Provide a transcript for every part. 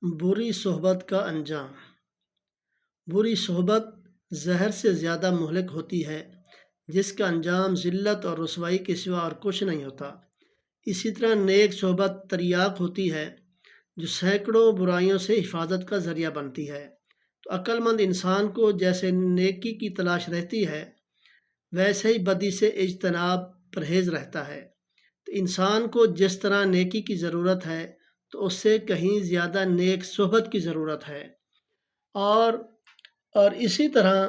بری صحبت کا انجام۔ بری صحبت زہر سے زیادہ مہلک ہوتی ہے، جس کا انجام ذلت اور رسوائی کے سوا اور کچھ نہیں ہوتا۔ اسی طرح نیک صحبت تریاق ہوتی ہے، جو سینکڑوں برائیوں سے حفاظت کا ذریعہ بنتی ہے۔ تو عقل مند انسان کو جیسے نیکی کی تلاش رہتی ہے، ویسے ہی بدی سے اجتناب پرہیز رہتا ہے۔ تو انسان کو جس طرح نیکی کی ضرورت ہے، تو اس سے کہیں زیادہ نیک صحبت کی ضرورت ہے۔ اور اسی طرح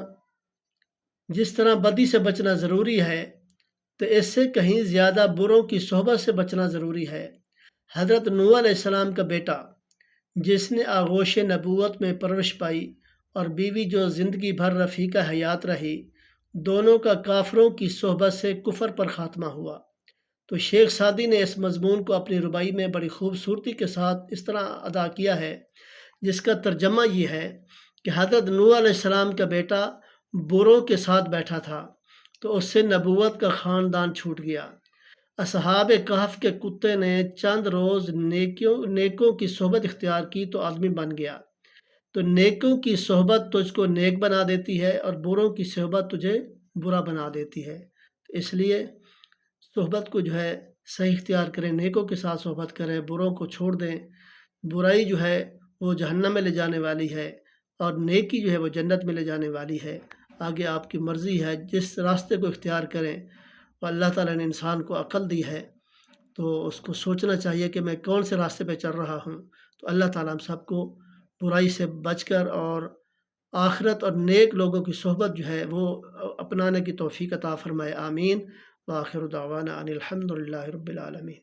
جس طرح بدی سے بچنا ضروری ہے، تو اس سے کہیں زیادہ بروں کی صحبت سے بچنا ضروری ہے۔ حضرت نوح علیہ السلام کا بیٹا، جس نے آغوش نبوت میں پرورش پائی، اور بیوی جو زندگی بھر رفیقہ حیات رہی، دونوں کا کافروں کی صحبت سے کفر پر خاتمہ ہوا۔ تو شیخ سعدی نے اس مضمون کو اپنی ربائی میں بڑی خوبصورتی کے ساتھ اس طرح ادا کیا ہے، جس کا ترجمہ یہ ہے کہ حضرت نوح علیہ السلام کا بیٹا بروں کے ساتھ بیٹھا تھا، تو اس سے نبوت کا خاندان چھوٹ گیا۔ اصحاب کہف کے کتے نے چند روز نیکوں کی صحبت اختیار کی تو آدمی بن گیا۔ تو نیکوں کی صحبت تجھ کو نیک بنا دیتی ہے، اور بروں کی صحبت تجھے برا بنا دیتی ہے۔ اس لیے صحبت کو صحیح اختیار کریں، نیکوں کے ساتھ صحبت کریں، بروں کو چھوڑ دیں۔ برائی وہ جہنم میں لے جانے والی ہے، اور نیکی وہ جنت میں لے جانے والی ہے۔ آگے آپ کی مرضی ہے، جس راستے کو اختیار کریں۔ اور اللہ تعالیٰ نے انسان کو عقل دی ہے، تو اس کو سوچنا چاہیے کہ میں کون سے راستے پہ چل رہا ہوں۔ تو اللہ تعالیٰ ہم سب کو برائی سے بچ کر اور آخرت اور نیک لوگوں کی صحبت وہ اپنانے کی توفیق عطا فرمائے۔ آمین۔ وآخر دعوانا ان الحمد للہ رب العالمین۔